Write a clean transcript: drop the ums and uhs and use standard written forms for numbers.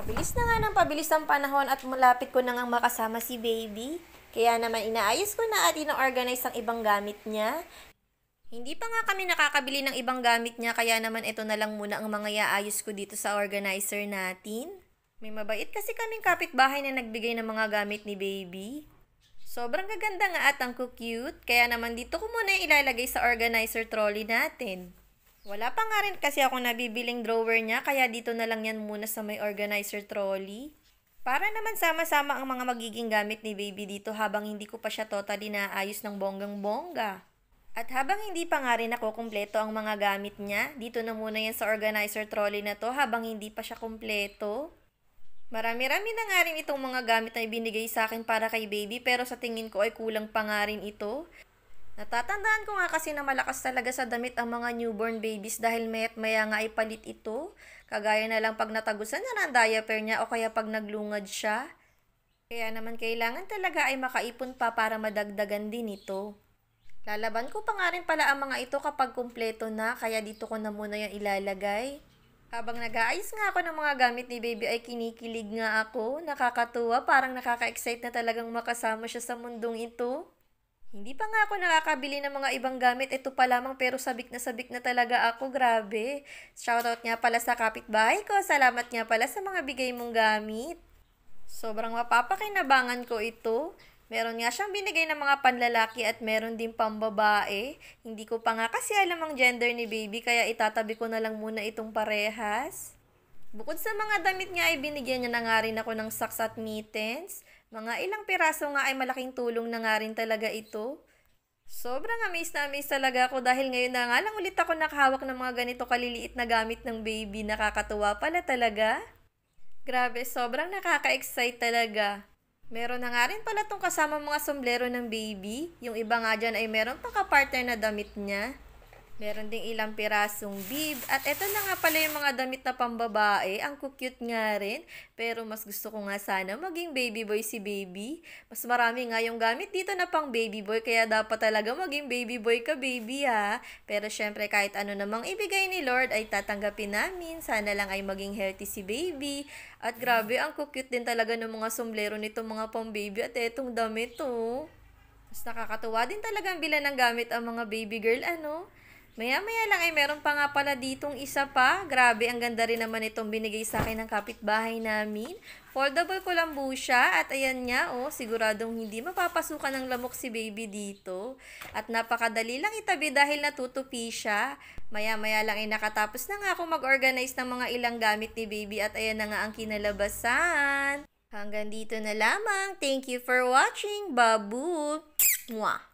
Pabilis na nga ng pabilis ang panahon at malapit ko na ngang makasama si baby. Kaya naman inaayos ko na at ino-organize ang ibang gamit niya. Hindi pa nga kami nakakabili ng ibang gamit niya kaya naman ito na lang muna ang mga iaayos ko dito sa organizer natin. May mabait kasi kaming kapitbahay na nagbigay ng mga gamit ni baby. Sobrang gaganda nga at ang cute, kaya naman dito ko muna ilalagay sa organizer trolley natin. Wala pa nga rin kasi ako nabibiling drawer niya, kaya dito na lang yan muna sa may organizer trolley. Para naman sama-sama ang mga magiging gamit ni baby dito habang hindi ko pa siya totally naayos ng bonggang-bongga. At habang hindi pa nga rin ako kumpleto ang mga gamit niya, dito na muna yan sa organizer trolley na to habang hindi pa siya kumpleto. Marami-rami na nga rin itong mga gamit na ibinigay sa akin para kay baby pero sa tingin ko ay kulang pa nga rin ito. Natatandaan ko nga kasi na malakas talaga sa damit ang mga newborn babies dahil maya't maya nga ay palit ito. Kagaya na lang pag natagusan na ng diaper niya o kaya pag naglungad siya. Kaya naman kailangan talaga ay makaipon pa para madagdagan din ito. Lalaban ko pa nga rin pala ang mga ito kapag kumpleto na kaya dito ko na muna yung ilalagay. Habang nag-aayos nga ako ng mga gamit ni baby ay kinikilig nga ako. Nakakatuwa, parang nakaka-excite na talagang makasama siya sa mundong ito. Hindi pa nga ako nakakabili ng mga ibang gamit. Ito pa lamang pero sabik na talaga ako. Grabe. Shoutout nga pala sa kapitbahay ko. Salamat nga pala sa mga bigay mong gamit. Sobrang mapapakinabangan ko ito. Meron nga siyang binigay ng mga panlalaki at meron din pambabae. Hindi ko pa nga kasi alam ang gender ni baby kaya itatabi ko na lang muna itong parehas. Bukod sa mga damit niya ay binigyan niya na nga rin ako ng socks at mittens. Mga ilang piraso nga ay malaking tulong na nga rin talaga ito. Sobrang amaze na amaze talaga ako dahil ngayon na nga lang ulit ako nakahawak ng mga ganito kaliliit na gamit ng baby. Nakakatuwa pala talaga. Grabe, sobrang nakaka-excite talaga. Meron na nga rin pala itong kasama mga sombrero ng baby. Yung iba nga dyan ay meron pang kapartner na damit niya. Meron ding ilang pirasong bib. At eto na nga pala yung mga damit na pambabae. Ang cute nga rin. Pero mas gusto ko nga sana maging baby boy si baby. Mas marami nga yung gamit dito na pang baby boy. Kaya dapat talaga maging baby boy ka baby ha. Pero syempre kahit ano namang ibigay ni Lord ay tatanggapin namin. Sana lang ay maging healthy si baby. At grabe ang cute din talaga ng mga sombrero nito mga pang baby. At etong damit oh. Mas nakakatuwa din talaga ang bilan ng gamit ang mga baby girl ano. Maya-maya lang ay meron pa nga pala ditong isa pa. Grabe, ang ganda rin naman itong binigay sa akin ng kapitbahay namin. Foldable ko lang po siya. At ayan nga, oh, siguradong hindi mapapasukan ng lamok si baby dito. At napakadali lang itabi dahil natutupi siya. Maya-maya lang ay nakatapos na nga ako mag-organize ng mga ilang gamit ni baby. At ayan na nga ang kinalabasan. Hanggang dito na lamang. Thank you for watching. Babu! Mwah!